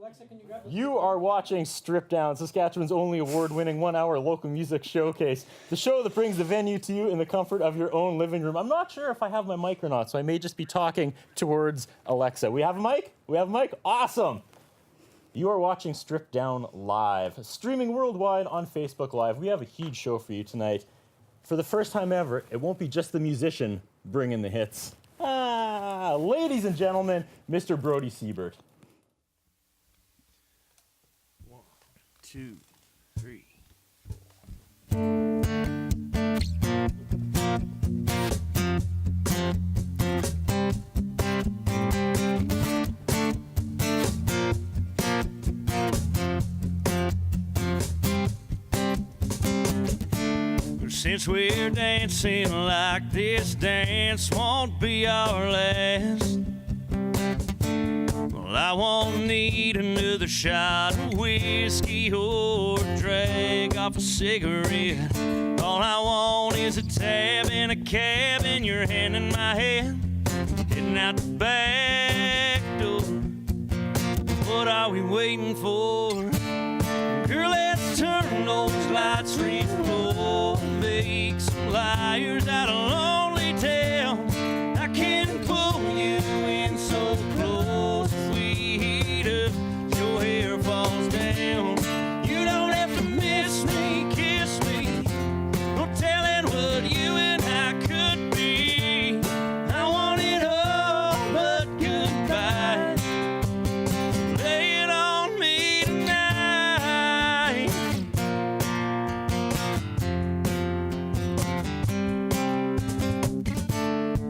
Alexa, can you grab You are watching Strip Down, Saskatchewan's only award-winning one-hour local music showcase. The show that brings the venue to you in the comfort of your own living room. I'm not sure if I have my mic or not, so I may just be talking towards Alexa. We have a mic? We have a mic? Awesome! You are watching Strip Down live, streaming worldwide on Facebook Live. We have a huge show for you tonight. For the first time ever, it won't be just the musician bringing the hits. Ladies and gentlemen, Mr. Brody Siebert. 1, 2, 3. Since we're dancing like this dance won't be our last, well, I won't need another shot of whiskey or drag off a cigarette. All I want is a tab and a cab and your hand in my hand, heading out the back door. What are we waiting for? Girl, let's turn those lights real low, make some liars out of lonely tales. I can pull you in so close, we heat up, your hair falls down. You don't have to miss me, kiss me, no telling what you and I could be. I want it all but goodbye. Lay it on me tonight.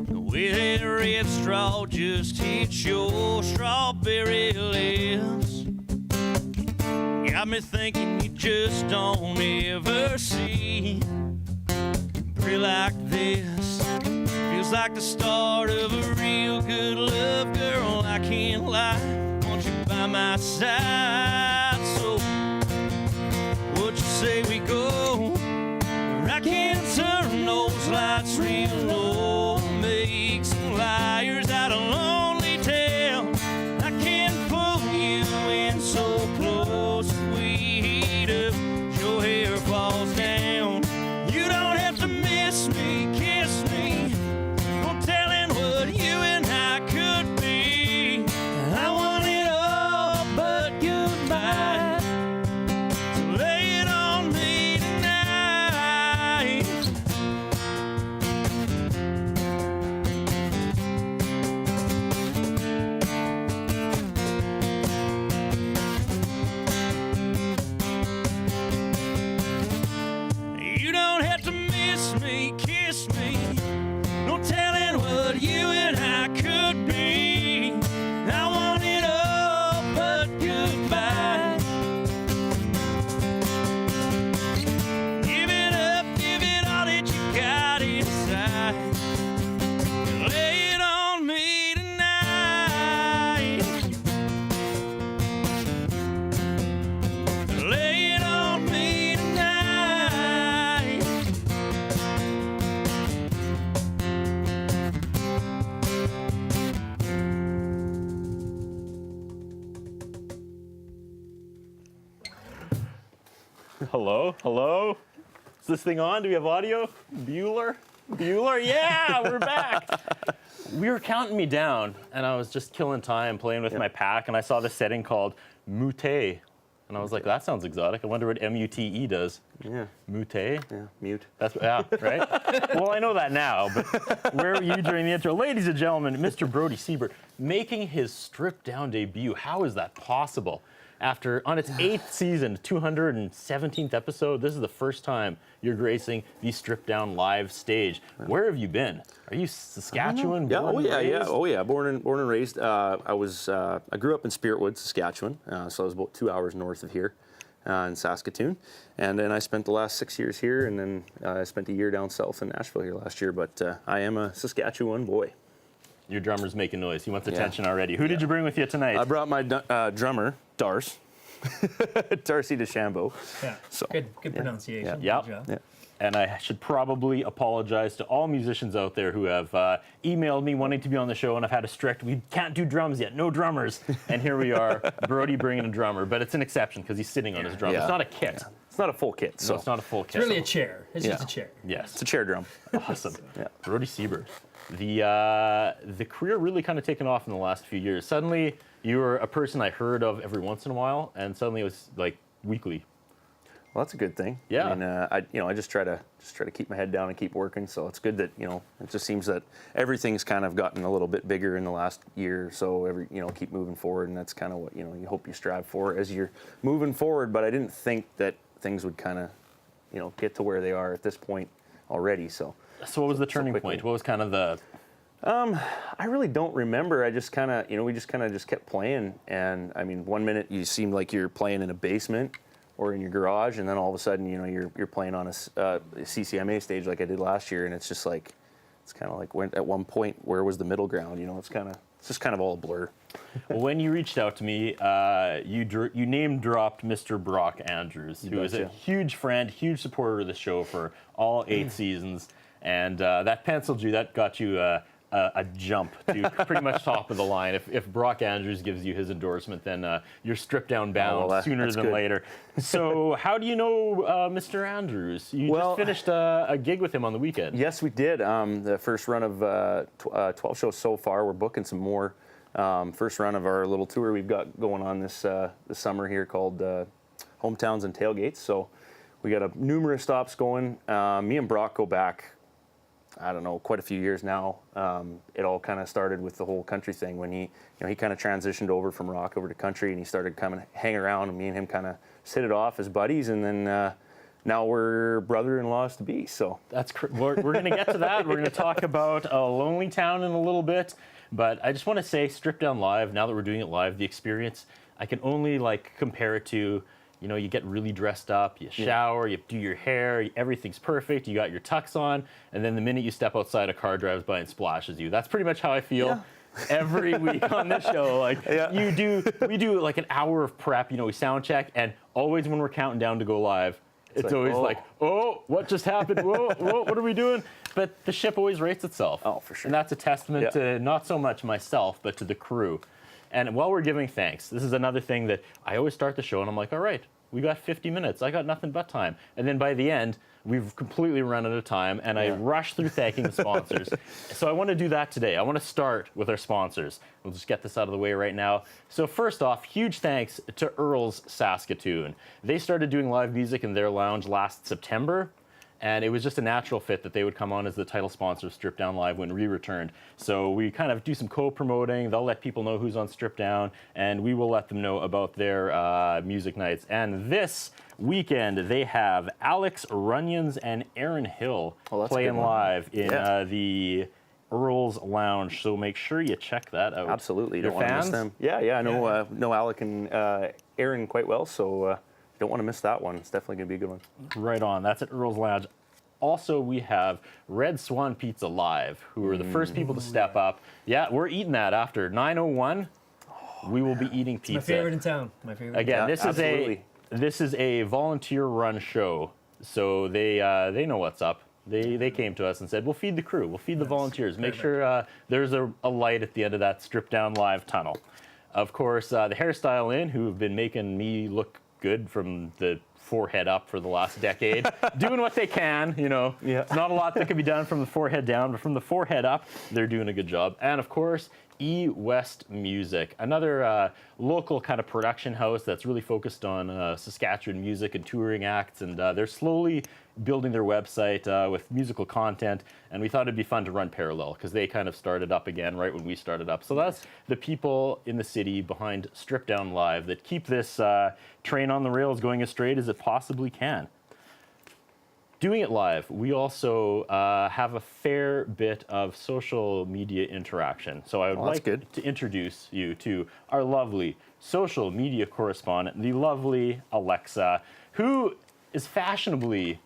With that red straw just hit your strawberry lips, got me thinking you just don't ever see. Pretty like this feels like the start of a real good love, girl. I can't lie, want you by my side. So what you say we go? I can turn those lights real low, make some liars out of lonely tales. I can pull you in so close, we heat up, your hair falls down. You don't have to miss me, kiss me, no telling what you and I could be. I want it all but goodbye, so lay it on me tonight. You don't have to miss me, kiss me, no telling what you and I could be. I want it all but goodbye. Give it up, give it all that you got inside. Lay it on me tonight. Lay it on me tonight. Hello? Hello? Is this thing on? Do we have audio? Bueller? Bueller? Yeah, we're back. We were counting me down, and I was just killing time playing with my pack, and I saw this setting called Mute. And I was like, that sounds exotic. I wonder what M-U-T-E does. Yeah. Mute? Yeah, mute. That's, yeah, right? Well, I know that now, but where were you during the intro? Ladies and gentlemen, Mr. Brody Siebert making his Strip Down debut. How is that possible? After, on its 8th season, 217th episode, this is the first time you're gracing the Strip Down live stage. Where have you been? Are you Saskatchewan? Yeah, born and raised? Born and raised. I grew up in Spiritwood, Saskatchewan, so I was about 2 hours north of here in Saskatoon. And then I spent the last 6 years here, and then I spent a year down south in Nashville here last year, but I am a Saskatchewan boy. Your drummer's making noise. He wants attention already. Who did you bring with you tonight? I brought my drummer, Darce. Darcy DeChambeau. Yeah. So, Good pronunciation. Yeah. Good job. Yeah. and I should probably apologize to all musicians out there who have emailed me wanting to be on the show, and I've had a strict, we can't do drums yet, no drummers. And here we are, Brody bringing a drummer, but it's an exception because he's sitting on his drum. Yeah. It's not a kit. Yeah. It's not a full kit. So No, it's not a full kit. It's really a chair. It's just a chair. Yes. It's a chair drum. Awesome. Yeah. Brody Siebert. The career really kind of taken off in the last few years. Suddenly, you were a person I heard of every once in a while, and suddenly it was like weekly. Well, that's a good thing. Yeah. I just try to keep my head down and keep working. So it's good that it just seems that everything's kind of gotten a little bit bigger in the last year or so. Keep moving forward, and that's kind of what you hope you strive for as you're moving forward. But I didn't think that things would kind of get to where they are at this point already. So what was the turning point? What was kind of the? I really don't remember. I just kind of we just kept playing, and I mean, one minute you seemed like you're playing in a basement or in your garage, and then all of a sudden, you're playing on a CCMA stage like I did last year, and it's just like, it's kind of like at one point, where was the middle ground? It's just kind of all a blur. Well, when you reached out to me, you name dropped Mr. Brock Andrews, who is a huge friend, huge supporter of the show for all 8 seasons, and that penciled you. That got you a jump to pretty much top of the line. If Brock Andrews gives you his endorsement, then you're stripped down bound sooner than later. So how do you know Mr. Andrews? You just finished a gig with him on the weekend. Yes, we did. The first run of 12 shows so far. We're booking some more. First run of our little tour we've got going on this summer here called Hometowns and Tailgates. So we got numerous stops going. Me and Brock go back, I don't know, quite a few years now. It all kind of started with the whole country thing when he kind of transitioned over from rock over to country, and he started coming hang around, and me and him kind of hit it off as buddies, and then now we're brother-in-laws to be. So we're going to get to that. We're going to talk about a lonely town in a little bit, but I just want to say, Stripped Down Live. Now that we're doing it live, the experience, I can only compare it to. You get really dressed up, you shower, you do your hair, everything's perfect, you got your tux on, and then the minute you step outside, a car drives by and splashes you. That's pretty much how I feel every week on this show. We do like an hour of prep, we sound check, and always when we're counting down to go live, it's always what just happened? Whoa, what are we doing? But the ship always rates itself. Oh, for sure. And that's a testament to not so much myself, but to the crew. And while we're giving thanks, this is another thing that I always start the show and I'm like, all right, we got 50 minutes. I got nothing but time. And then by the end, we've completely run out of time, and I rush through thanking the sponsors. So I want to do that today. I want to start with our sponsors. We'll just get this out of the way right now. So first off, huge thanks to Earl's Saskatoon. They started doing live music in their lounge last September, and it was just a natural fit that they would come on as the title sponsor of Strip Down Live when we returned. So we kind of do some co-promoting. They'll let people know who's on Strip Down, and we will let them know about their music nights. And this weekend, they have Alex Runyons and Aaron Hill playing live in the Earl's Lounge. So make sure you check that out. Absolutely. You don't want to miss them. Yeah, I know Alec and Aaron quite well, so don't want to miss that one. It's definitely going to be a good one. Right on. That's at Earl's Lounge. Also, we have Red Swan Pizza Live, who were the first people to step up. Yeah, we're eating that after 9:01. We will be eating pizza. It's my favorite in town. My favorite. Again, this is a volunteer-run show, so they know what's up. They came to us and said, we'll feed the crew. We'll feed the volunteers. Make sure there's a light at the end of that Strip Down Live tunnel. Of course, the Hairstyle Inn, who have been making me look good from the forehead up for the last decade, doing what they can, Not a lot that can be done from the forehead down, but from the forehead up, they're doing a good job. And of course, E-West Music, another local kind of production house that's really focused on Saskatchewan music and touring acts, and they're slowly building their website with musical content, and we thought it'd be fun to run parallel because they kind of started up again right when we started up. So that's the people in the city behind Strip Down Live that keep this train on the rails going as straight as it possibly can. Doing it live, we also have a fair bit of social media interaction. So I would like to introduce you to our lovely social media correspondent, the lovely Alexa, who is fashionably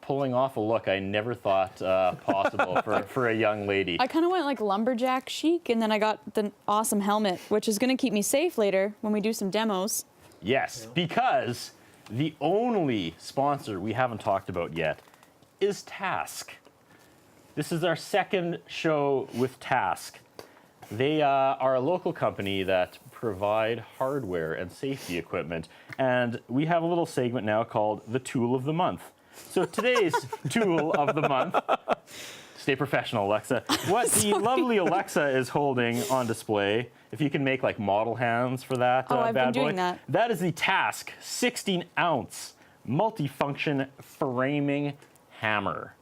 pulling off a look I never thought possible for a young lady. I kind of went like lumberjack chic, and then I got the awesome helmet, which is going to keep me safe later when we do some demos. Yes, because the only sponsor we haven't talked about yet is Task. This is our second show with Task. They are a local company that provide hardware and safety equipment. And we have a little segment now called the Tool of the Month. So today's Tool of the Month, stay professional, Alexa. What the lovely Alexa is holding on display, if you can make like model hands for that I've bad been boy. doing that. That is the Task 16-ounce multifunction framing hammer.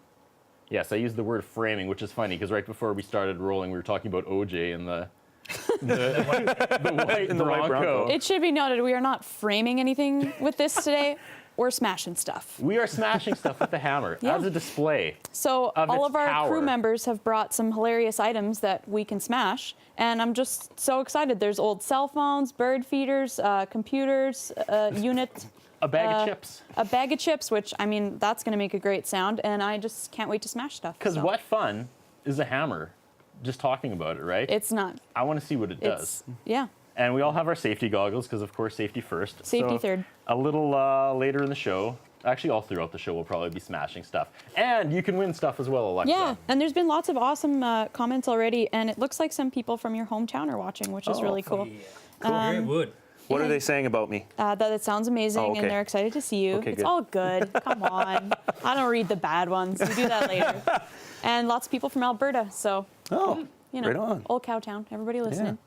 Yes, I used the word framing, which is funny because right before we started rolling, we were talking about OJ and the white Bronco. It should be noted we are not framing anything with this today. We're smashing stuff. We are smashing stuff with the hammer Yeah. as a display. So of all its of our power. crew members have brought some hilarious items that we can smash, and I'm just so excited. There's old cell phones, bird feeders, computers, unit. A bag of chips. A bag of chips, which, I mean, that's going to make a great sound, and I just can't wait to smash stuff. Because so. what fun is a hammer? Just talking about it, right? It's not. I want to see what it does. Yeah. And we all have our safety goggles because, of course, safety first. Safety So third. A little later in the show, actually all throughout the show, we'll probably be smashing stuff. And you can win stuff as well, Alexa. Yeah, and there's been lots of awesome comments already, and it looks like some people from your hometown are watching, which is really cool. Yeah. Cool. Very wood. What are they saying about me? That it sounds amazing, Oh, okay. and they're excited to see you. Okay, It's good. all good. Come on. I don't read the bad ones. We do that later. And lots of people from Alberta, so, Oh, you know, right on. old Cowtown. Everybody listening.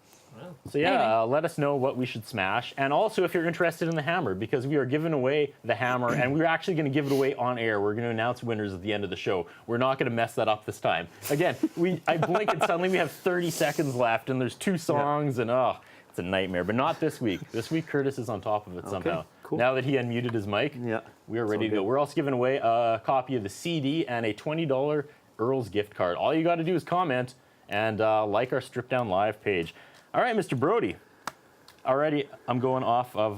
So yeah, Anyway. let us know what we should smash. And also if you're interested in the hammer, because we are giving away the hammer, and we're actually going to give it away on air. We're going to announce winners at the end of the show. We're not going to mess that up this time. Again, I blink and suddenly we have 30 seconds left, and there's 2 songs, and it's a nightmare. But not this week. This week, Curtis is on top of it somehow. Cool. Now that he unmuted his mic, Yeah, we are ready all to go. good. We're also giving away a copy of the CD and a $20 Earl's gift card. All you got to do is comment and like our Strip Down Live page. All right, Mr. Brody. Already, I'm going off of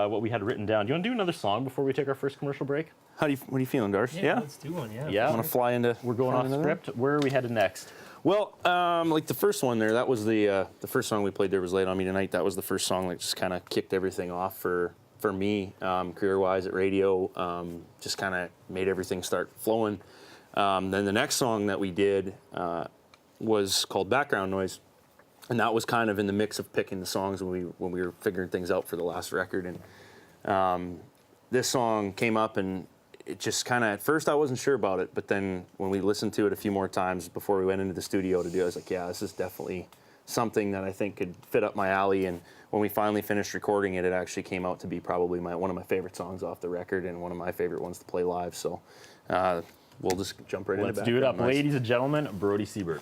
what we had written down. Do you want to do another song before we take our first commercial break? What are you feeling, Darce? Yeah, let's do one. Yeah. Yeah. Want to fly into? We're going off script. Where are we headed next? Well, like the first one there, that was the first song we played there was Late on Me Tonight. That was the first song that just kind of kicked everything off for me, career-wise at radio. Just kind of made everything start flowing. Then the next song that we did was called Background Noise. And that was kind of in the mix of picking the songs when we were figuring things out for the last record. And this song came up, and it just kind of, at first I wasn't sure about it, but then when we listened to it a few more times before we went into the studio to do it, I was like, yeah, this is definitely something that I think could fit up my alley. And when we finally finished recording it, it actually came out to be probably one of my favorite songs off the record and one of my favorite ones to play live. So we'll just jump right into Let's do it up. Background Noise. Ladies and gentlemen, Brody Siebert.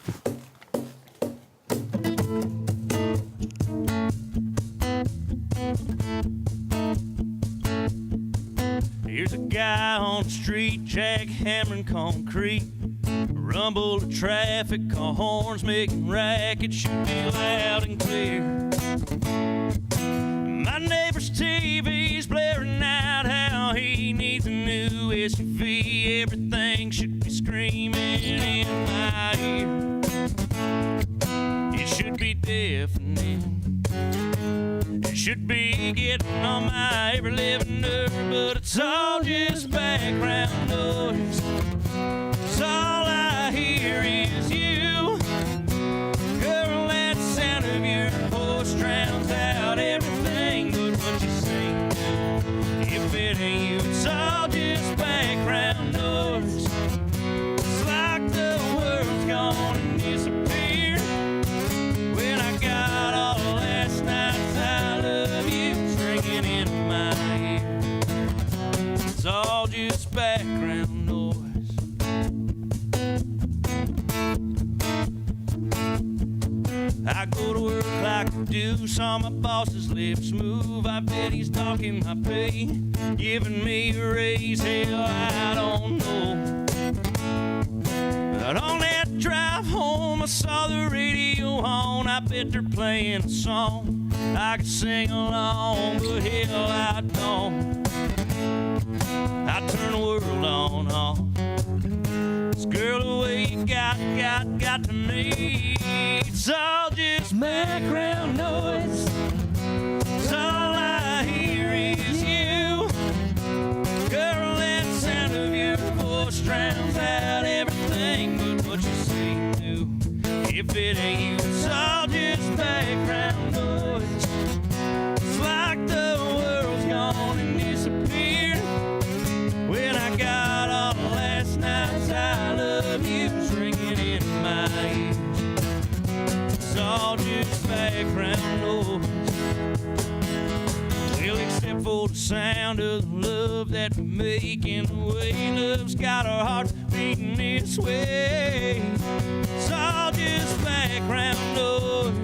Here's a guy on the street, jackhammering concrete. Rumble of traffic, car horns making racket, should be loud and clear. My neighbor's TV's blaring out how he needs a new SUV. Everything should be screaming in my ear. It should be deafening. It should be getting on my every living nerve, but it's all just background noise. So all I hear is you. Girl, that sound of your voice drowns out everything but what you sing. If it ain't you, it's all just background noise. It's like the world's gone and disappeared. When I got all last night's I love you ringing in my ear. It's all just background noise. I go to work like I do, saw my boss's lips move. I bet he's talking my pay, giving me a raise. Hell, I don't know. But on that drive home, I saw the radio on. I bet they're playing a song I could sing along, but hell, I don't. I turn the world on. This girl, the way you got to me. It's all just background noise. It's all I hear is you. for the sound of the love that we're making. The way love's got our hearts beating this way. It's all just background noise.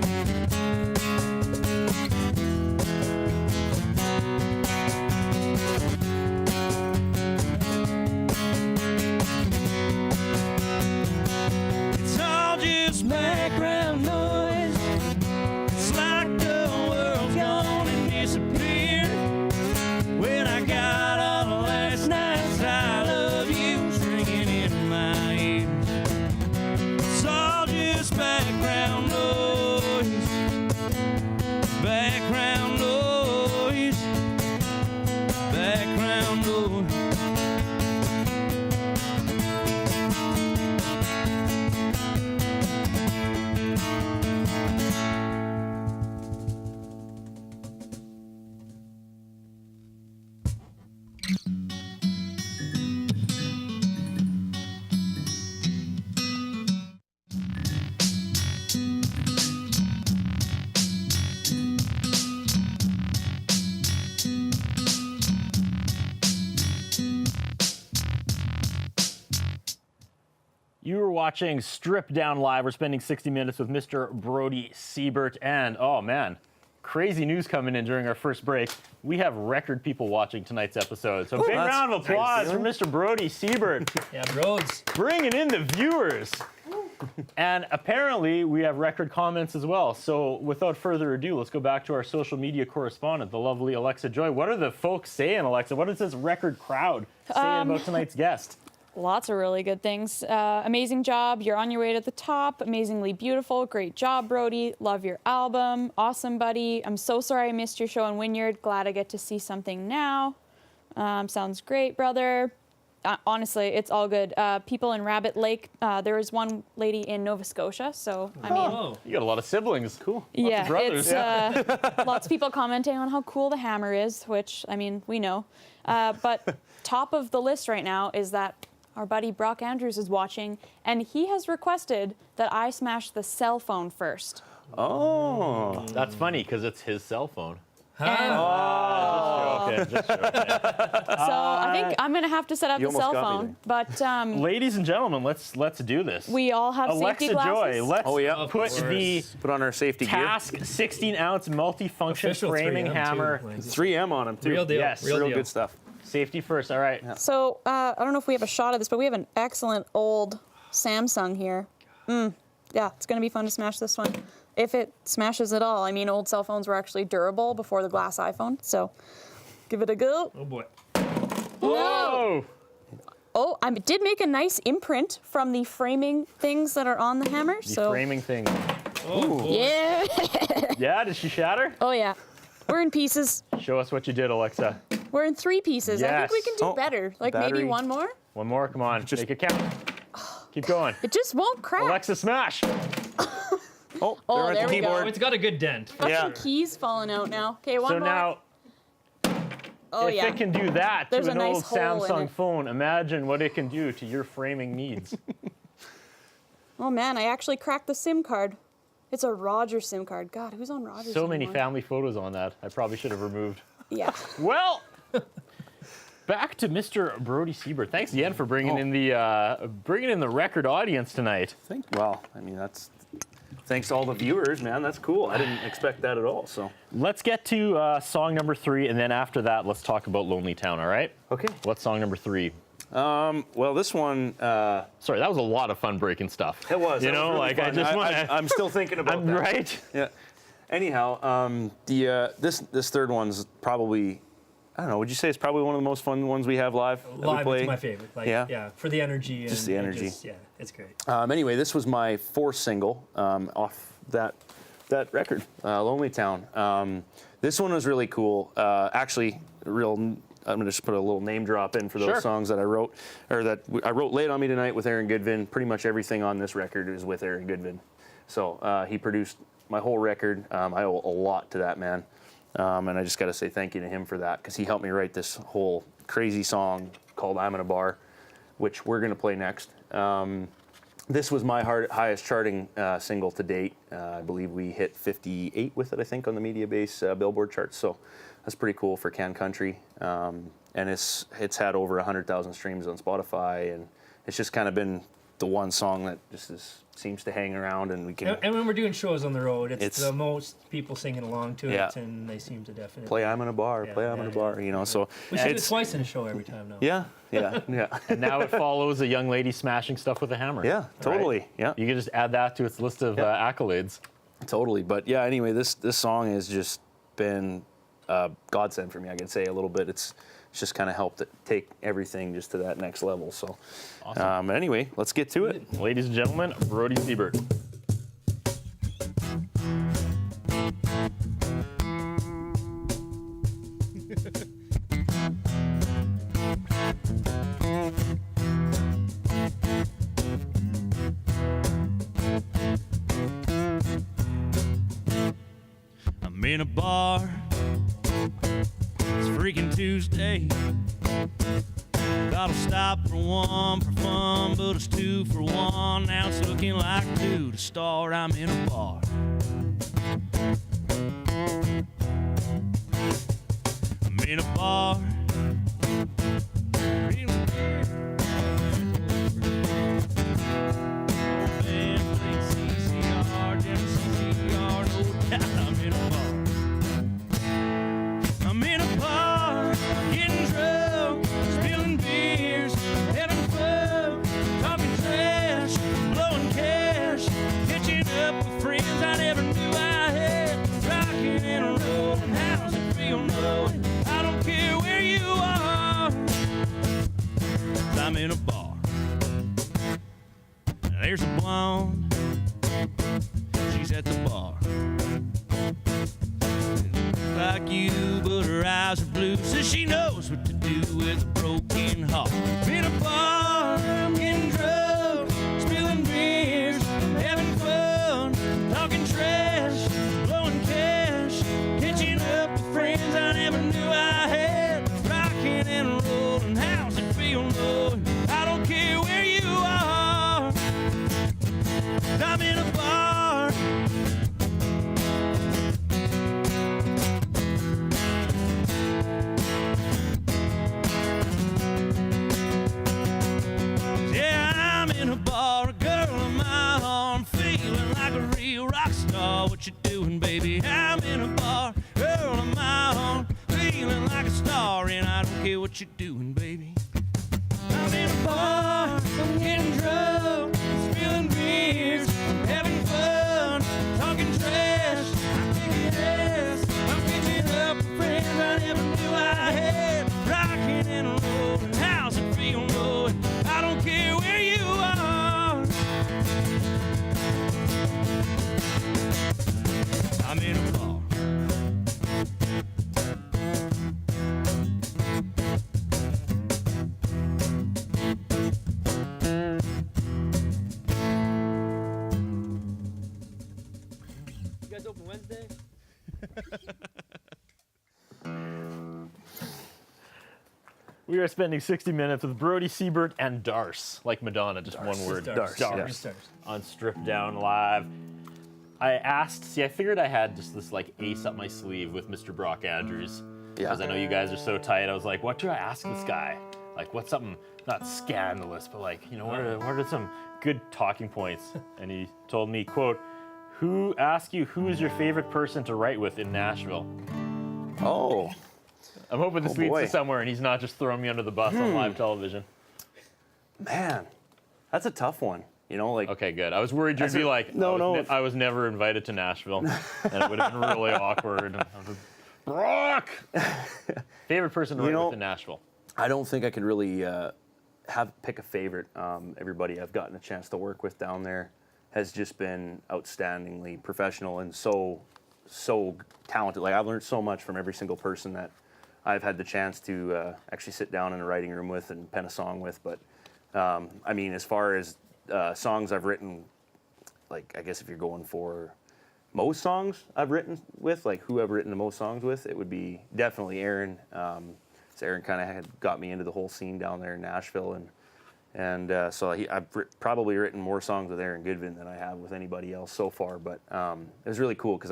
It's all just background noise. It's like the world's gone and disappeared. When I got all the last night's I love yous ringing in my ears. It's all just background noise. Background noise. Background noise. You were watching Strip Down Live. We're spending 60 minutes with Mr. Brody Siebert. And, oh man, crazy news coming in during our first break. We have record people watching tonight's episode. So big round of applause for Mr. Brody Siebert. Yeah, Broads. Bringing in the viewers. And apparently we have record comments as well. So without further ado, let's go back to our social media correspondent, the lovely Alexa Joy. What are the folks saying, Alexa? What is this record crowd saying about tonight's guest? Lots of really good things. Amazing job. You're on your way to the top. Amazingly beautiful. Great job, Brody. Love your album. Awesome, buddy. I'm so sorry I missed your show in Wynyard. Glad I get to see something now. Sounds great, brother. Honestly, it's all good. People in Rabbit Lake. There is one lady in Nova Scotia. So, I mean, Oh, You got a lot of siblings. Cool. Lots yeah, of brothers. it's lots of people commenting on how cool the hammer is, which, I mean, we know. But top of the list right now is that our buddy Brock Andrews is watching, and he has requested that I smash the cell phone first. Oh. That's funny because it's his cell phone. And Just joking. so I think I'm going to have to set up You the almost cell got me phone. But Ladies and gentlemen, let's do this. we all have Alexa safety glasses. Joy, let's Oh, yeah. Of put course. the Put on our safety gear. Task 16-ounce multifunction official framing 3M hammer. too. 3M on them, too. Real deal. Yes. Real Real deal. good stuff. Safety first. All right. So I don't know if we have a shot of this, but we have an excellent old Samsung here. Yeah, it's going to be fun to smash this one. If it smashes at all. I mean, old cell phones were actually durable before the glass iPhone. So give it a go. Oh boy. Whoa! Oh, I did make a nice imprint from the framing things that are on the hammer. The So framing thing. Oh, boy. yeah. Yeah, did she shatter? Oh yeah. We're in pieces. Show us what you did, Alexa. We're in 3 pieces. I think we can do Yes. Oh, better. Like battery. maybe one more. One more, come on. Make it count. Keep going. It just won't crack. Alexa, smash. Oh, Oh, they're there at the we go. Oh, keyboard. it's got a good dent. Got Yeah. some keys falling out now. Okay, one So more. now, oh if yeah. it can do that There's to a an nice old hole in Samsung it. phone, imagine what it can do to your framing needs. Oh man, I actually cracked the SIM card. It's a Rogers SIM card. God, who's on Rogers? So many anymore? family photos on that. I probably should have removed. Yeah. Well, back to Mr. Brody Siebert. Thanks again for bringing in the record audience tonight. Well, I mean, that's thanks to all the viewers, man. That's cool. I didn't expect that at all. So Let's get to song number 3, and then after that, let's talk about Lonely Town. All right? okay. What's song number 3? Well, this one. Sorry, that was a lot of fun breaking stuff. It was. You That know, was really like I fun. just want to. I'm still thinking about that. Right? Yeah. Anyhow, this third one's probably, I don't know. Would you say it's probably one of the most fun ones we have live? That we Live, play? it's my favorite. Like, Yeah? yeah, for the energy. And, Just the energy. yeah, it's great. Anyway, this was my 4th single off that record, Lonely Town. This one was really cool. Actually, I'm going to just put a little name drop in for those Sure. songs that I wrote, or that I wrote Late on Me Tonight with Aaron Goodvin. Pretty much everything on this record is with Aaron Goodvin. So he produced my whole record. I owe a lot to that man. And I just got to say thank you to him for that, because he helped me write this whole crazy song called I'm in a Bar, which we're going to play next. this was my highest charting single to date. I believe we hit 58 with it, I think, on the Media Base Billboard charts. So that's pretty cool for Can Country. And it's had over 100,000 streams on Spotify, and it's just kind of been the one song that just seems to hang around, and we can And when we're doing shows on the road, it's the most people singing along to Yeah. it, and they seem to definitely play "I'm in a Bar," Yeah, play "I'm yeah, in a yeah. Bar." You know, so We should do it it's twice in a show every time now. yeah. And now it follows a young lady smashing stuff with a hammer. Yeah, totally. Right? Yeah. You can just add that to its list of accolades. Totally, but yeah. Anyway, this song has just been a godsend for me. I could say a little bit. It's just kind of helped it take everything just to that next level. So, Awesome. anyway, let's get to it. Ladies and gentlemen, Brody Siebert. I'm in a bar. It's freaking Tuesday. Gotta stop for one for fun, but it's 2 for 1. Now it's looking like 2 to start. I'm in a bar. I'm in a bar. Man, playing CCR, Jim CCR, no doubt I'm in a bar. I'm in a bar, getting drunk, spilling beers, having fun, talking trash, blowing cash, catching up with friends I never knew I had, rocking and rolling. How's it feel knowing I don't care where you are? 'Cause I'm in a bar. There's a blonde, she's at the bar. Like you, but her eyes are blue, so she knows what to do with a broken heart. In a bar, getting drunk, spilling beers, having fun, talking trash, blowing cash, catching up with friends I never knew I had, rocking and rolling. How's it feel knowing I don't care where you are? I'm in a bar. Yeah, I'm in a bar, a girl on my arm, feeling like a real rock star. What you doing, baby? I'm in a bar, girl on my arm, feeling like a star, and I don't care what you're doing, baby. I'm in a bar, I'm getting drunk, spilling beers, having fun, talking trash, I'm kicking ass, I'm picking up with friends I never knew I had, rocking and rolling. How's it feel knowing I don't care where you are? I'm in a bar. You guys open Wednesday? We are spending 60 minutes with Brody Siebert and Darce, like Madonna, just one word. Darce. Darce. On Stripped Down Live. I figured I had just this like ace up my sleeve with Mr. Brock Andrews. Because I know you guys are so tight. I was like, what do I ask this guy? Like, what's something, not scandalous, but like, you know, what are some good talking points? And he told me, quote, who is your favorite person to write with in Nashville? Oh, I'm hoping this leads boy. to somewhere and he's not just throwing me under the bus on live television. man, that's a tough one. You know, like Okay, good. I was worried you'd be like, no. I was never invited to Nashville. And it would have been really awkward. And I was like, Brock! Favorite person to write with in Nashville? I don't think I could really pick a favorite. Everybody I've gotten a chance to work with down there has just been outstandingly professional and so talented. Like, I've learned so much from every single person that I've had the chance to actually sit down in a writing room with and pen a song with. But I mean, as far as songs I've written, like, I guess if you're going for most songs I've written with, like who I've written the most songs with, it would be definitely Aaron. So Aaron kind of had got me into the whole scene down there in Nashville, and And so I've probably written more songs with Aaron Goodvin than I have with anybody else so far. But it was really cool because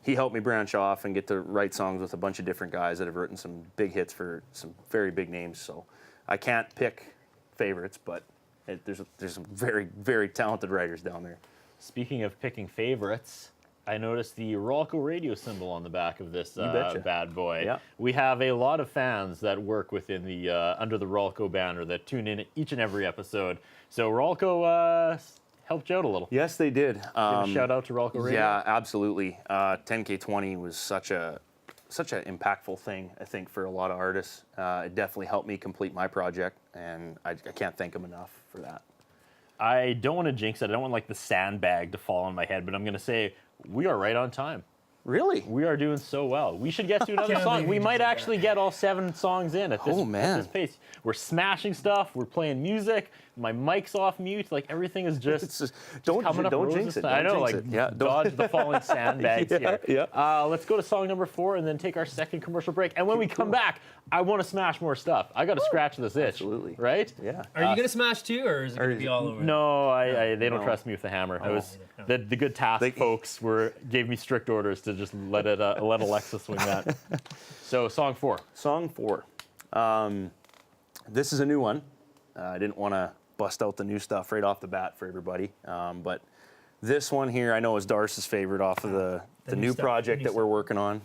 he helped me branch off and get to write songs with a bunch of different guys that have written some big hits for some very big names. So I can't pick favorites, but there's some very, very talented writers down there. Speaking of picking favorites, I noticed the Rolco radio symbol on the back of this bad boy. Yeah. We have a lot of fans that work within the under the Rolco banner that tune in each and every episode. So Rolco helped you out a little. Yes, they did. Give a shout out to Rolco Radio. Yeah, absolutely. 10K20 was such an impactful thing, I think, for a lot of artists. It definitely helped me complete my project, and I can't thank them enough for that. I don't want to jinx it. I don't want like the sandbag to fall on my head, but I'm going to say we are right on time. Really? We are doing so well. We should get to another song. We might actually get all 7 songs in at this, at this pace. We're smashing stuff. We're playing music. My mic's off mute. Like everything is just don't roses jinx it. I know, jinx like it. Yeah, dodge the falling sandbags here. Yeah. Let's go to song number 4 and then take our second commercial break. And when we come back, I want to smash more stuff. I got to scratch this itch. Absolutely. Right? Yeah. Are you gonna smash too, or is it gonna be all over? No, they don't trust me with the hammer. I was the good task folks gave me strict orders to just let Alexa swing that. So song 4. Song 4. This is a new one. I didn't want to bust out the new stuff right off the bat for everybody, but this one here I know is Darce's favorite off of the new project that we're working on.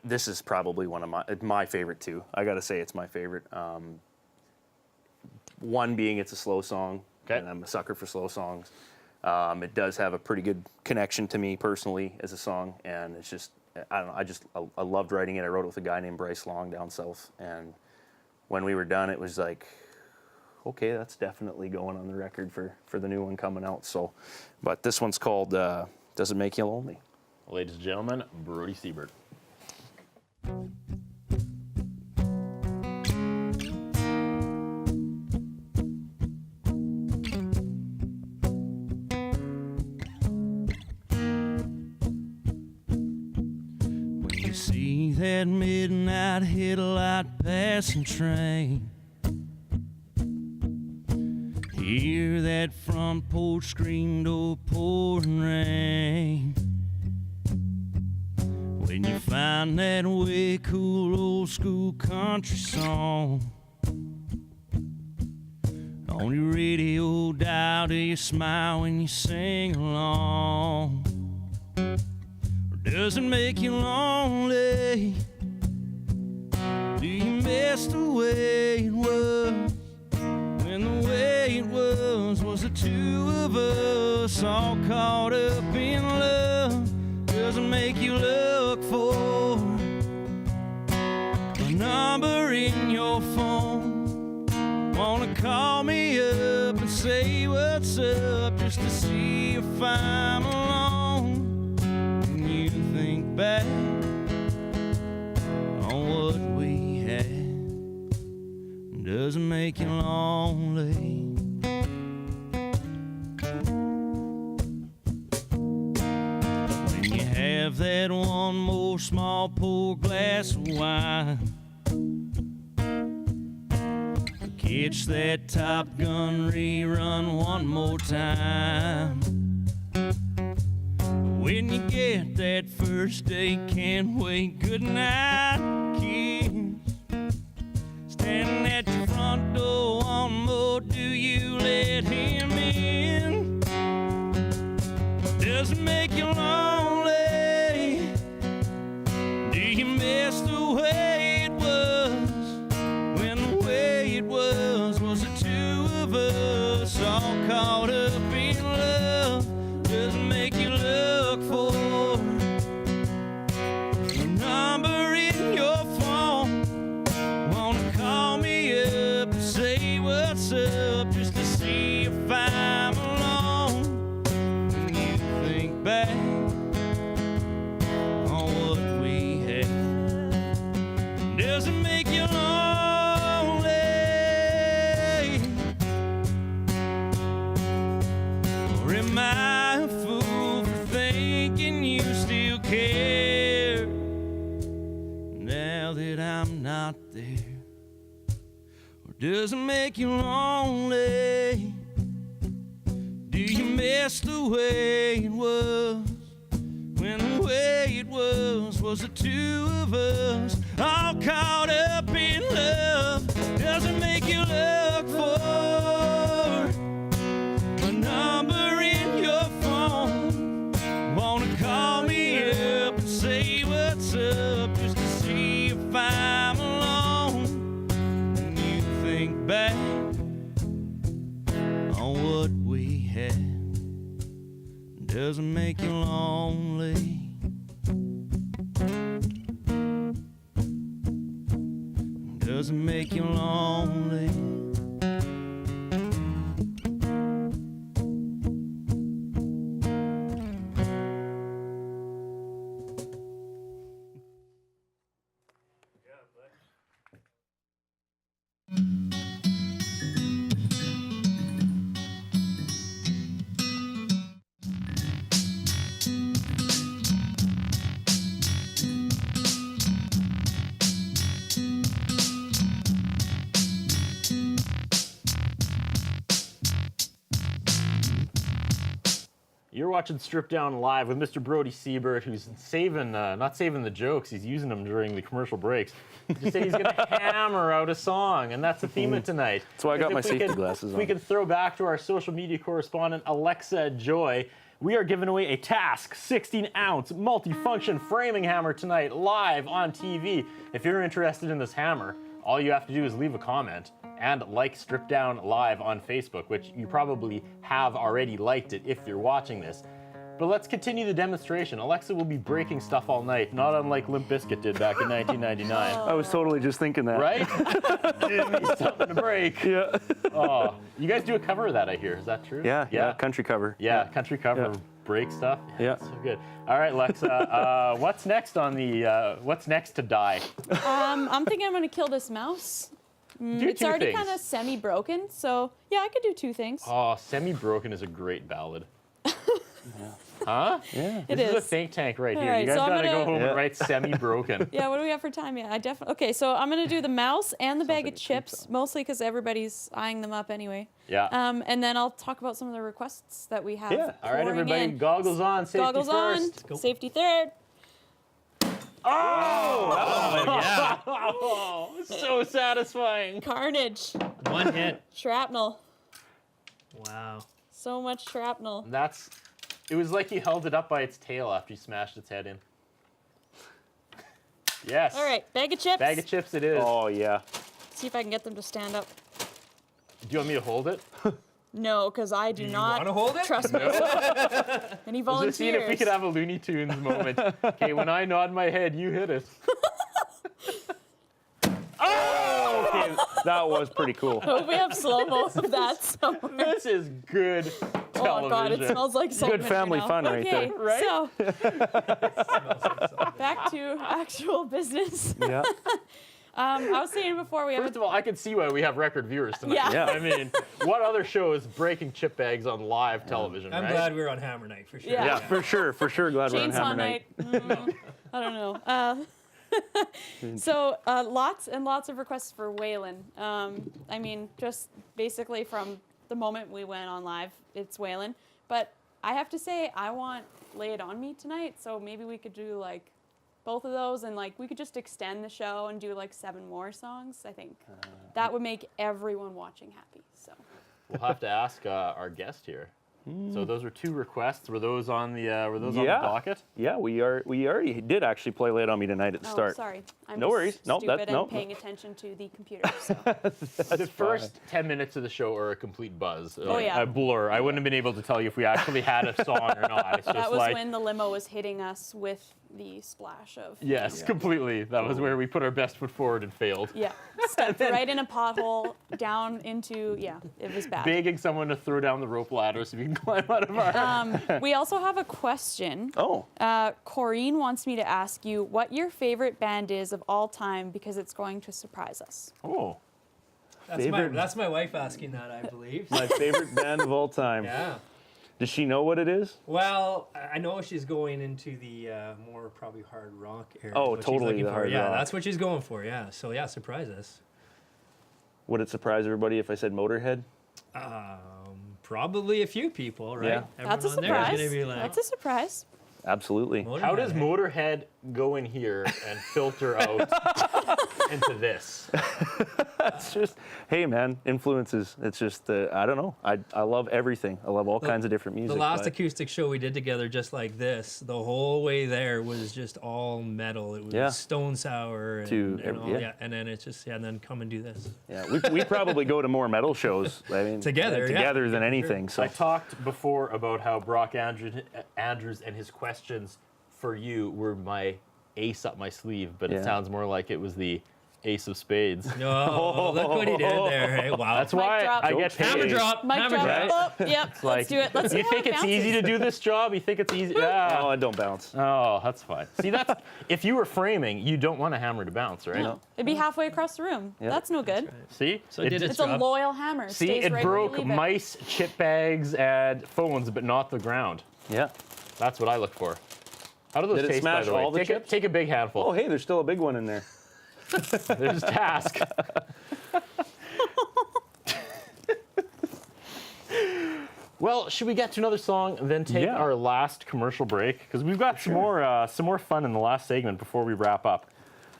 This is probably one of my favorite too. I got to say it's my favorite. One being it's a slow song, and I'm a sucker for slow songs. It does have a pretty good connection to me personally as a song, and it's just I loved writing it. I wrote it with a guy named Bryce Long down south, and when we were done, it was like, okay, that's definitely going on the record for the new one coming out. So, but this one's called "Does It Make You Lonely?" Ladies and gentlemen, Brody Siebert. See that midnight headlight passing train. Hear that front porch screen door pouring rain. When you find that way cool old school country song on your radio dial, do you smile when you sing along? Does it make you lonely? Do you miss the way it was? When the way it was the two of us all caught up in love? Does it make you look for a number in your phone? Wanna call me up and say what's up just to see if I'm alone? You think back on what we had, does it make you lonely? When you have that one more small pour glass of wine, catch that Top Gun rerun one more time. When you get that first date, can't wait, good night kiss. Standing at your front door, one more, do you let him in? Does it make you lonely? Do you miss the way it was? When the way it was the two of us all caught up in love? Does it make you look for a number in your phone? Wanna call me up and say what's up just to see if I'm alone? When you think back on what we had, does it make you lonely? Or am I a fool for thinking you still care? Now that I'm not there, or Does it make you lonely? Do you miss the way it was? When the way it was the two of us all caught up in love. Does it make you look for a number in your phone? Wanna call me up and say what's up, just to see if I'm alone? And you think back on what we had. Does it make you lonely? Does it make you lonely? You're watching Strip Down Live with Mr. Brody Siebert, who's saving, not saving the jokes, he's using them during the commercial breaks. Just say he's going to hammer out a song, and that's the theme of tonight. That's why I got my safety glasses on. We can throw back to our social media correspondent, Alexa Joy. We are giving away a Task 16-ounce multi-function framing hammer tonight, live on TV. If you're interested in this hammer, all you have to do is leave a comment and like Strip Down Live on Facebook, which you probably have already liked it if you're watching this. But let's continue the demonstration. Alexa will be breaking stuff all night, not unlike Limp Bizkit did back in 1999. I was totally just thinking that. Right? Give me something to break. Yeah. Oh, you guys do a cover of that, I hear. Is that true? Yeah, country cover. Yeah, country cover, Yeah. break stuff. Yeah. So good. All right, Alexa, what's next on the, what's next to die? I'm thinking I'm going to kill this mouse. Do It's two already things. kind of semi-broken, so yeah, I could do two things. Oh, Semi-Broken is a great ballad. Huh? Yeah. It This is a is. think tank right All here. right, You guys so I'm gotta go gonna- home Yeah. and write Semi-Broken. Yeah, what do we have for time? Yeah, I definitely. Okay, so I'm gonna do the mouse and the bag like of a creep chips, song. mostly because everybody's eyeing them up anyway. Yeah. And then I'll talk about some of the requests that we have. Yeah. All right, pouring everybody, in. goggles on, safety Goggles first. on, safety third. Yeah. Oh, so satisfying. Carnage, One hit. shrapnel, Wow. so much shrapnel. It was like you held it up by its tail after you smashed its head in. Yes. All right, bag of chips. Bag of chips it is. Oh, yeah. See if I can get them to stand up. Do you want me to hold it? No, because I do You not want to hold it? trust me. Any I was just seeing if we volunteers? could have a Looney Tunes moment. Okay, when I nod my head, you hit it. Oh, okay. That was pretty cool. Hope we have slow-mo of that somewhere. This is good television. Oh god, it smells like salt Good and vinegar family now. fun right Okay, there. Right? So back to actual business. Yeah. I was saying before we have First of all, I can see why we have record viewers tonight. Yeah. Yeah. I mean, what other show is breaking chip bags on live television, I'm right? glad we're on Hammer Night for sure. Yeah. Yeah, for sure. Glad we're on Chainsaw Hammer Night. Night. I don't know. So lots and lots of requests for Waylon. I mean, just basically from the moment we went on live, it's Waylon. But I have to say, I want Lay It On Me tonight. So maybe we could do like both of those, and like we could just extend the show and do like 7 more songs. I think that would make everyone watching happy. So We'll have to ask our guest here. So those were 2 requests. Were those on the on the Yeah. docket? Yeah, we already did actually play Lay It On Me tonight at the start. sorry, I'm No worries. No, stupid that- and no. paying attention to the computer. So. The first 10 minutes of the show are a complete buzz. Oh, yeah. A blur. I wouldn't have been able to tell you if we actually had a song or not. It's just That was like, when the limo was hitting us with the splash of. yes, completely. That was where we put our best foot forward and failed. Yeah, stepped right in a pothole, down into, it was bad. Begging someone to throw down the rope ladder so we can climb out of our... We also have a question. Oh, Corrine wants me to ask you what your favorite band is of all time because it's going to surprise us. Oh. That's my wife asking that, I believe. my favorite band of all time. Yeah. Does she know what it is? Well, I know she's going into the more probably hard rock area. Oh, what she's totally looking the for. hard Yeah, rock. that's what she's going for. Yeah. So yeah, surprise us. Would it surprise everybody if I said Motorhead? Probably a few people, right? Yeah. That's a Everyone there is surprise. gonna be like, That's a surprise. Absolutely. How does hey? Motorhead go in here and filter out into this? It's just, hey man, influences. It's just, I don't know. I love everything. I love all kinds of different music. The last but- acoustic show we did together, just like this, the whole way there was just all metal. It was Stone Sour and all, and then it's just and then come and do this Yeah, we probably go to more metal shows. I mean, Together, than anything. So I talked before about how Brock Andrews and his questions for you were my ace up my sleeve, but Yeah. it sounds more like it was the ace of spades. Oh, look what he did there! Hey, wow, That's Mic why drop. I get paid. hammer drop, Mic hammer drop. drop. Oh, yep. Like, Let's do it. Let's see you how think it it's bounces. easy to do this job? You think it's easy? Yeah. no, I don't bounce. Oh, that's fine. See, that's if you were framing, you don't want a hammer to bounce, right? No. It'd be halfway across the room. Yeah. That's no good. See? So it did its It's a job. loyal hammer. See, Stays it right where you broke leave it. mice, chip bags, and phones, but not the ground. Yeah. That's what I look for. How do those Did it taste, by smash the way? all the take, chips? take a big handful. Oh, hey, there's still a big one in there. There's task. Well, should we get to another song, then take Yeah. our last commercial break? Because we've got some more fun in the last segment before we wrap up.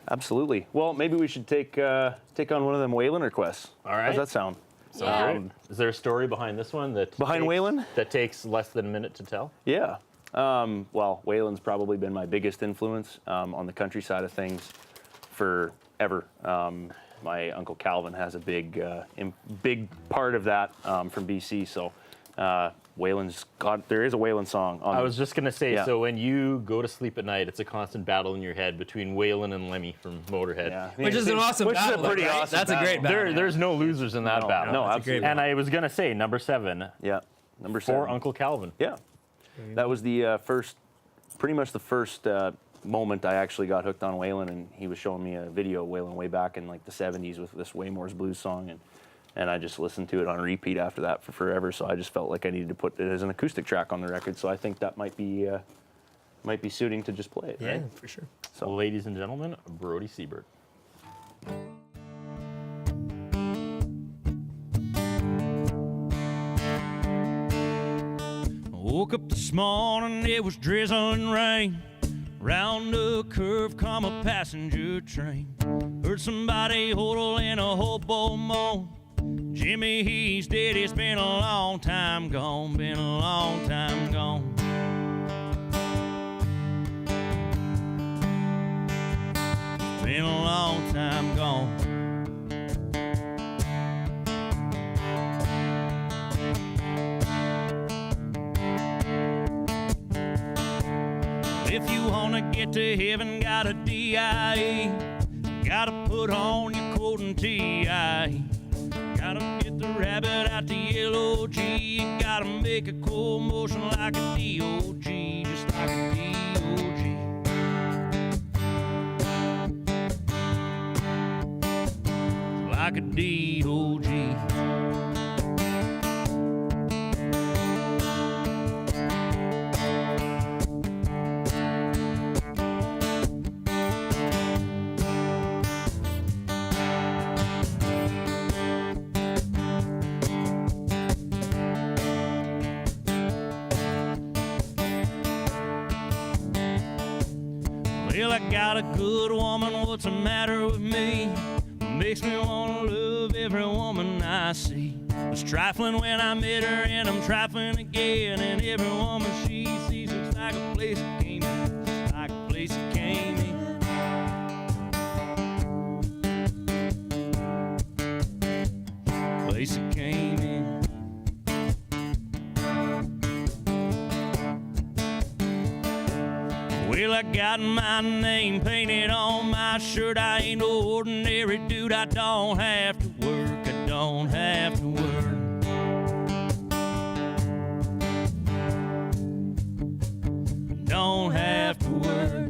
Absolutely. Well, maybe we should take on one of them Waylon request. All right. How's that sound? Yeah. Is there a story behind this one that Behind Waylon? that takes less than a minute to tell? Yeah. Well, Waylon's probably been my biggest influence on the country side of things forever. My Uncle Calvin has a big part of that from BC. So Waylon's got, there is a Waylon song on I was just gonna say, Yeah. so when you go to sleep at night, it's a constant battle in your head between Waylon and Lemmy from Motorhead. Yeah. Which is an awesome Which is a battle, pretty right? awesome That's a great battle. battle. There's no losers in that battle. No, that's a great absolutely. And I was gonna say number 7 Yeah. Number 7. for Uncle Calvin. Yeah. That was the pretty much the first moment I actually got hooked on Waylon, and he was showing me a video of Waylon way back in like the 70s with this Waymore's Blues song, and I just listened to it on repeat after that for forever. So I just felt like I needed to put it as an acoustic track on the record. So I think that might be suiting to just play it. Yeah, Right? for sure. So, ladies and gentlemen, Brody Siebert. Woke up this morning, it was drizzling rain. Round a curve come a passenger train. Heard somebody hodling a hobo moan. Jimmy, he's dead, it's been a long time gone, been a long time gone. Been a long time gone. If you wanna get to heaven, got a DIE. Gotta put on your coat and tie. Gotta get the rabbit out the LOG. You gotta make a cool motion like a DOG, just like a DOG. Like a DOG. Well, I got a good woman, what's the matter with me? Makes me wanna love every woman I see. Was trifling when I met her, and I'm trifling again. And every woman she sees looks like a place that came in, just like a place that came in. Place that came in. Well, I got my name painted on my shirt. I ain't no ordinary dude. I don't have to work. I don't have to work. Don't have to work.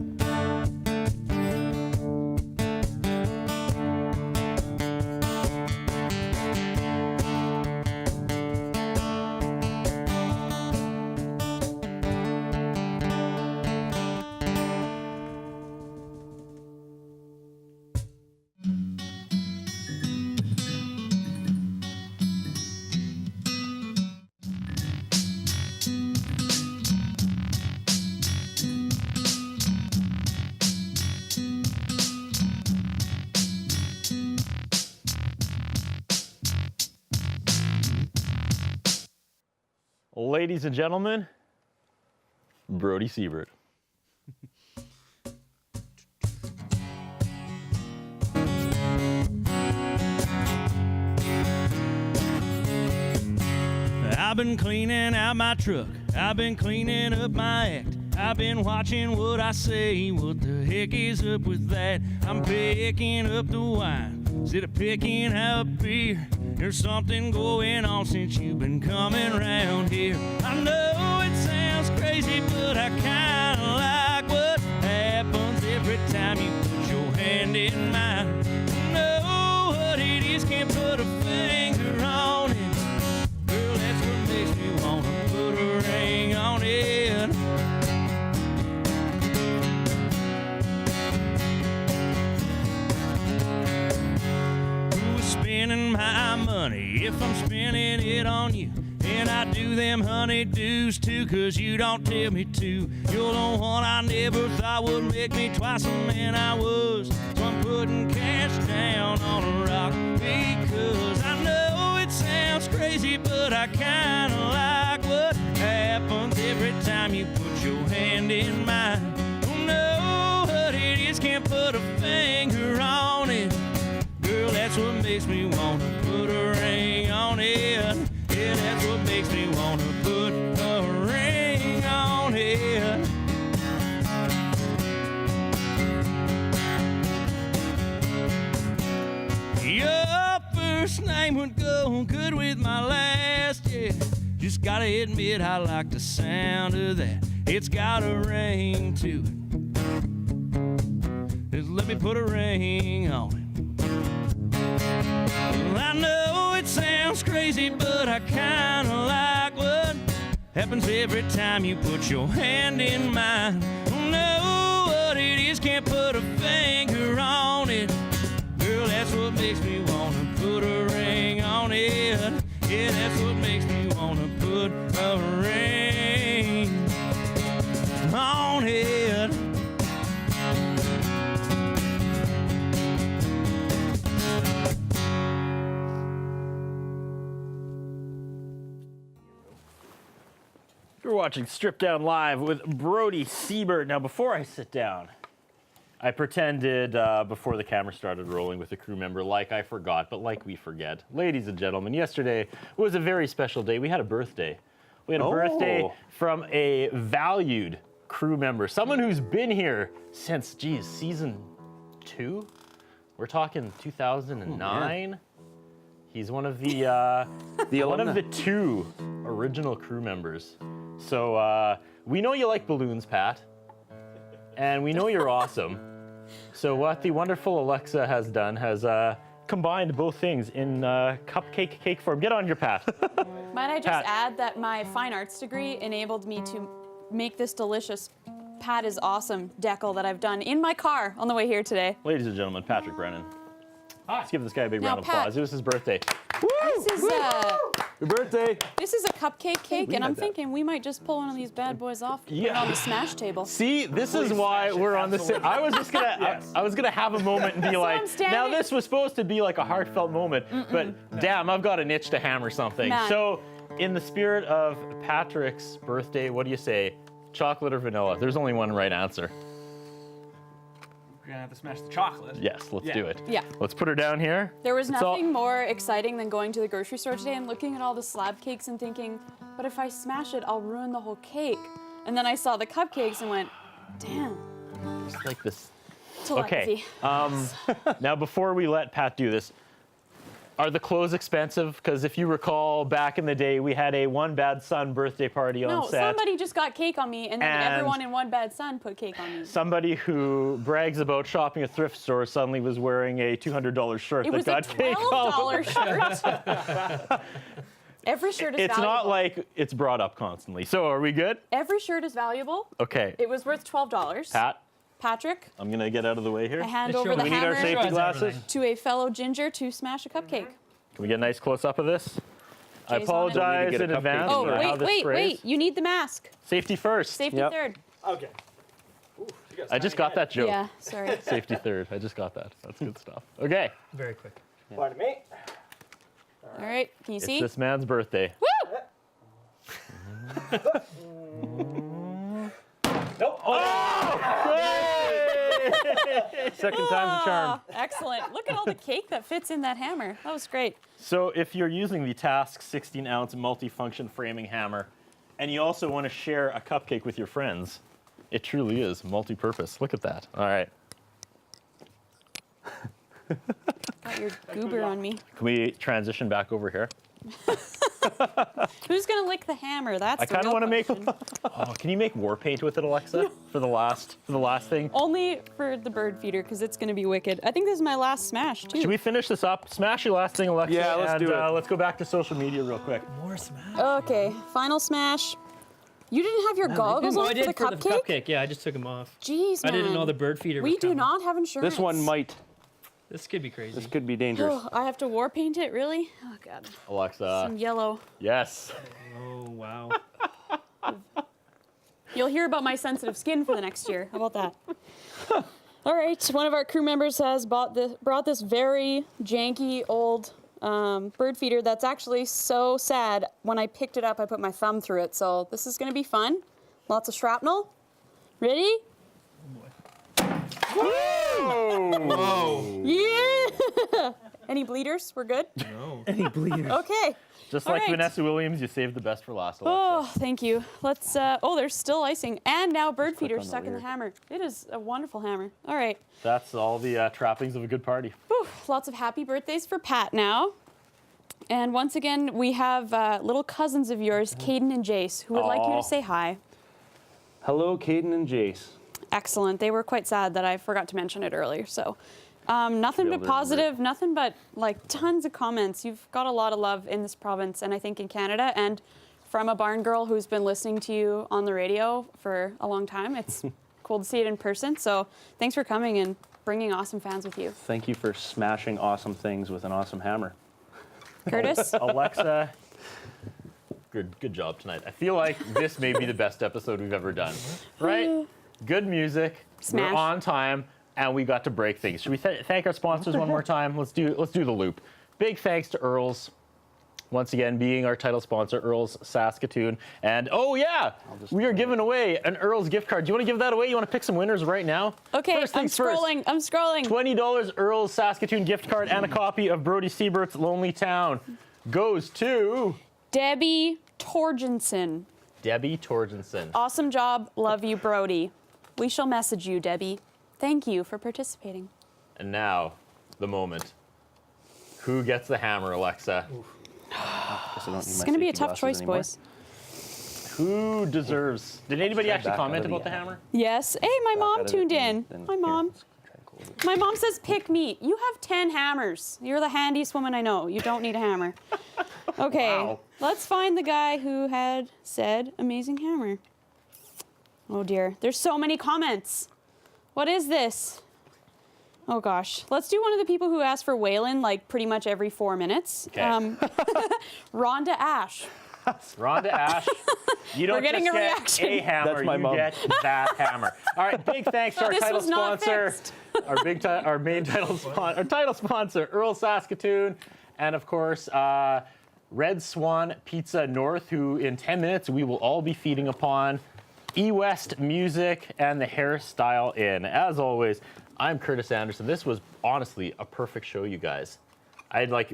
Ladies and gentlemen, Brody Siebert. I've been cleaning out my truck. I've been cleaning up my act. I've been watching what I say. What the heck is up with that? I'm picking up the wine instead of picking up beer. There's something going on since you've been coming around here. I know it sounds crazy, but I kinda like what happens every time you put your hand in mine. I know what it is, can't put a finger on it. Girl, that's what makes me wanna put a ring on it. Who's spending my money if I'm spending it on you? And I do them honeydews too, 'cause you don't tell me to. You're the one I never thought would make me twice the man I was. So I'm putting cash down on a rock, because I know it sounds crazy, but I kinda like what happens every time you put your hand in mine. Don't know what it is, can't put a finger on it. Girl, that's what makes me wanna put a ring on it. Yeah, that's what makes me wanna put a ring on it. Your first name would go good with my last, yeah. Just gotta admit I like the sound of that. It's got a ring to it. Just let me put a ring on it. Well, I know it sounds crazy, but I kinda like what happens every time you put your hand in mine. Don't know what it is, can't put a finger on it. Girl, that's what makes me wanna put a ring on it. Yeah, that's what makes me wanna put a ring on it. You're watching Strip Down Live with Brody Siebert. Now, before I sit down, I pretended before the camera started rolling with a crew member like I forgot, but like we forget. Ladies and gentlemen, yesterday was a very special day. We had a birthday. We had a birthday from a valued crew member, someone who's been here since, geez, season 2? We're talking 2009. Oh, he's one of the one of the 2 original crew members. So we know you like balloons, Pat, and we know you're awesome. So what the wonderful Alexa has done has combined both things in cupcake cake form. Get on your Pat. Might I just add that my fine arts degree enabled me to make this delicious Pat is awesome decal that I've done in my car on the way here today. Ladies and gentlemen, Patrick Brennan. Hi. Let's give this guy a big round of Pat, applause. It was his birthday. This is Your birthday. This is a cupcake cake, and I'm thinking we might just pull one of these bad boys off and put it on the smash table. See, this is why we're on the same. I was just gonna, I was gonna have a moment and be like, now this was supposed to be like a heartfelt moment, but damn, I've got an itch to hammer something. Man. So, in the spirit of Patrick's birthday, what do you say? Chocolate or vanilla? There's only one right answer. We're gonna have to smash the chocolate. Yes, let's do it. Yeah. Let's put her down here. There was nothing more exciting than going to the grocery store today and looking at all the slab cakes and thinking, but if I smash it, I'll ruin the whole cake. And then I saw the cupcakes and went, damn. Just like this. Telepathy. Okay. Now, before we let Pat do this, are the clothes expensive? Because if you recall, back in the day, we had a One Bad Son birthday party on set. No, somebody just got cake on me, and then everyone in One Bad Son put cake on me. Somebody who brags about shopping at thrift stores suddenly was wearing a $200 shirt that got cake all over. It was a $12 shirt. Every shirt is valuable. It's not like it's brought up constantly. So are we good? Every shirt is valuable. Okay. It was worth $12. Patrick, I'm going to get out of the way here. I hand over the we need our hammer safety glasses. to a fellow ginger to smash a cupcake. Can we get a nice close-up of this? I Jay's on it. apologize in advance Oh, for how this sprays. wait. You need the mask. Safety first. Safety third. Okay. Ooh, I just got that joke. Yeah, sorry. Safety third. I just got that. That's good stuff. Okay. Very quick. Pardon me. All right, can you see? It's this man's birthday. Woo! Nope. Oh! Second time's a charm. Excellent. Look at all the cake that fits in that hammer. That was great. So if you're using the Task 16-ounce multi-function framing hammer, and you also want to share a cupcake with your friends, it truly is multi-purpose. Look at that. All right. Got your goober on me. Can we transition back over here? Who's gonna lick the hammer? That's I kind of want to make. question. Oh, can you make war paint with it, Alexa? No. For the last thing. Only for the bird feeder, because it's gonna be wicked. I think this is my last smash too. Should we finish this up? Smash your last thing, Alexa. Yeah, let's do it. Let's go back to social media real quick. More smash. Okay, final smash. You didn't have your goggles Oh, on I for did the for cupcake? the cupcake. Yeah, I just took them off. Jeez, I man. didn't know the bird feeder was We do coming. not have insurance. This one might. This could be crazy. This could be dangerous. Oh, I have to war paint it, really? Oh god. Alexa. Some yellow. Yes. Oh, wow. You'll hear about my sensitive skin for the next year. How about that? All right, one of our crew members has brought this very janky old bird feeder that's actually so sad. When I picked it up, I put my thumb through it. So this is gonna be fun. Lots of shrapnel. Ready? Whoa. Yeah! Any bleeders? We're good? No. Any bleeders? Okay. Just All like right. Vanessa Williams, you saved the best for last, Alexa. Oh, thank you. Let's, there's still icing. And now bird feeder on the stuck in the weird. hammer. It is a wonderful hammer. All right. That's all the trappings of a good party. Whew, lots of happy birthdays for Pat now. And once again, we have little cousins of yours, Caden and Jace, who would like you Aw. to say hi. Hello, Caden and Jace. Excellent. They were quite sad that I forgot to mention it earlier. So nothing Be but able to positive, nothing but like tons of comments. You've got a lot of love in this province and I think in Canada. And from a barn girl who's been listening to you on the radio for a long time, it's cool to see it in person. So thanks for coming and bringing awesome fans with you. Thank you for smashing awesome things with an awesome hammer. Curtis? Alexa, good job tonight. I feel like this may be the best episode we've ever done. Right? Good music. Smash. We're on time, and we got to break things. Should we thank our sponsors one more time? Let's do the loop. Big thanks to Earl's. Once again, being our title sponsor, Earl's Saskatoon. And oh yeah, we are giving away an Earl's gift card. Do you want to give that away? You want to pick some winners right now? Okay, First I'm things first. scrolling. I'm scrolling. $20 Earl's Saskatoon gift card and a copy of Brody Siebert's Lonely Town goes to Debbie Torgensen. Debbie Torgensen. Awesome job. Love you, Brody. We shall message you, Debbie. Thank you for participating. And now, the moment. Who gets the hammer, Alexa? It's going to be a tough choice, boys. Who deserves? Did anybody actually comment about the hammer? Yes. Hey, my mom tuned in. Hi, Mom. My mom says pick me. You have 10 hammers. You're the handiest woman I know. You don't need a hammer. Okay, Wow. let's find the guy who had said amazing hammer. Oh dear, there's so many comments. What is this? Oh gosh, let's do one of the people who ask for Waylon like pretty much every 4 minutes. Okay. Rhonda Ash. Rhonda Ash. You don't We're getting just a get reaction. a hammer, That's my you mom. get that hammer. All right, big thanks to our This title was not sponsor, fixed. our main title sponsor, our title sponsor, Earl Saskatoon, and of course, Red Swan Pizza North, who in 10 minutes we will all be feeding upon. E-West Music and the Hairstyle Inn. As always, I'm Curtis Anderson. This was honestly a perfect show, you guys.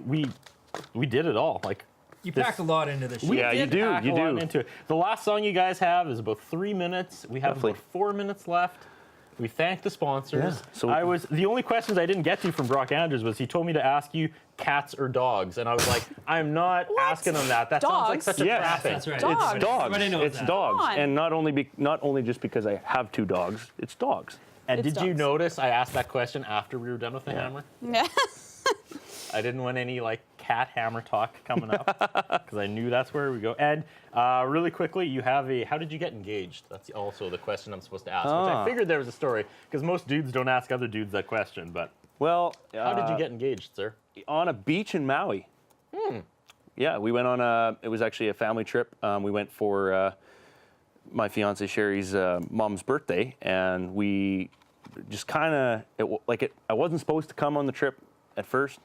We did it all. Like You packed a lot into this show. yeah, you you do, pack you a lot do. into it. The last song you guys have is about 3 minutes. We have Roughly. about 4 minutes left. We thank the sponsors. Yeah, so- The only questions I didn't get to from Brock Andrews was he told me to ask you cats or dogs, and I was like, I'm not asking them that. That sounds like Dogs? such a Yes, trapping. That's right. Dogs. It's dogs. Everybody knows It's that. dogs, Come on. and not only just because I have 2 dogs. It's dogs. And It's did you dogs. notice I asked that question after we were done with the hammer? Yeah. I didn't want any cat hammer talk coming up because I knew that's where we go. And really quickly, you have how did you get engaged? That's also the question I'm supposed to ask, which I figured there was a story because most dudes don't ask other dudes that question. But Well, how did you get engaged, sir? on a beach in Maui? Yeah, we went on it was actually a family trip. We went for my fiance Sherry's mom's birthday, and we just kind of I wasn't supposed to come on the trip at first,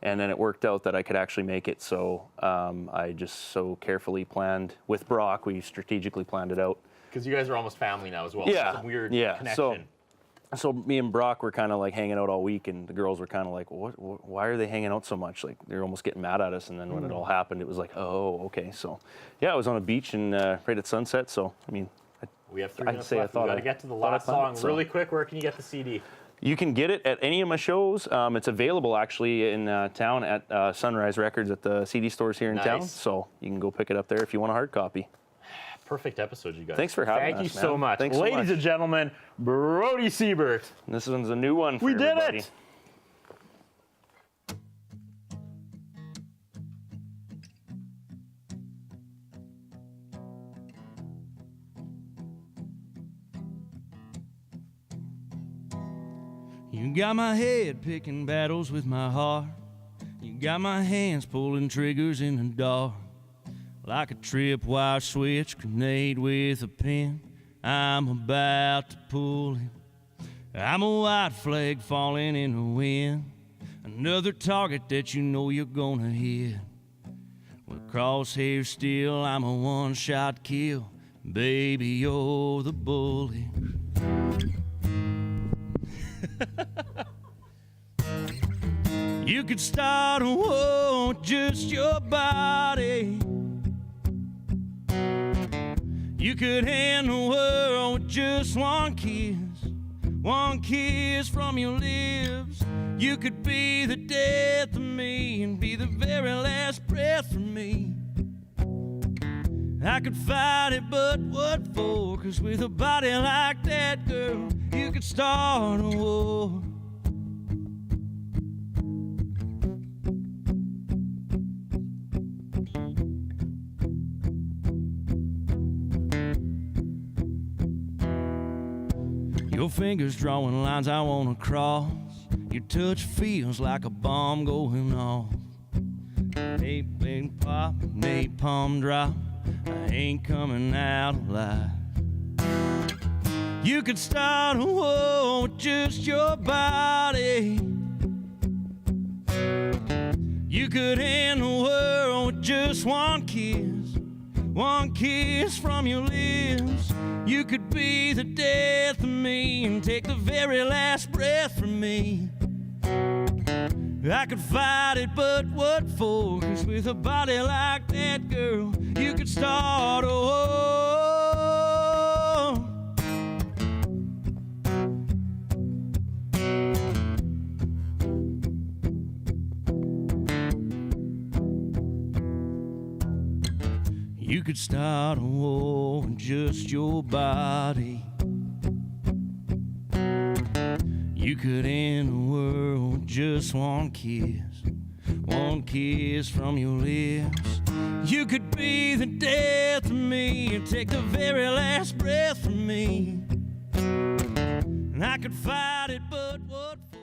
And then it worked out that I could actually make it. So I just so carefully planned with Brock. We strategically planned it out. Because you guys are almost family now as well. Yeah. It's a weird yeah. connection. So me and Brock were kind of like hanging out all week, and the girls were kind of like, why are they hanging out so much? Like, they're almost getting mad at us. And then when it all happened, it was like, oh, okay. So yeah, I was on a beach and right at sunset. So, I mean, We have 3 minutes left. We've got to get to the last song really quick. Where can you get the CD? You can get it at any of my shows. It's available actually in town at Sunrise Records at the CD stores here in town. So you can go pick it up there if you want a hard copy. Perfect episode, you guys. Thanks for having us. Thank you so much. Thanks Ladies so and gentlemen, Brody Siebert. This one's a new one for We everybody. did it! You got my head picking battles with my heart. You got my hands pulling triggers in the dark. Like a tripwire switch grenade with a pin, I'm about to pull it. I'm a white flag falling in the wind, another target that you know you're gonna hit. With crosshairs still, I'm a one-shot kill. Baby, you're the bullet. You could start a war with just your body. You could end the world with just one kiss from your lips. You could be the death of me and be the very last breath from me. I could fight it, but what for? 'Cause with a body like that, girl, you could start a war. Your fingers drawing lines I wanna cross. Your touch feels like a bomb going off. Napalm pop, napalm drop. I ain't coming out alive. You could start a war with just your body. You could end the world with just one kiss from your lips. You could be the death of me and take the very last breath from me. I could fight it, but what for? 'Cause with a body like that, girl, you could start a war. You could start a war with just your body. You could end the world with just one kiss from your lips. You could be the death of me and take the very last breath from me. And I could fight it, but what for?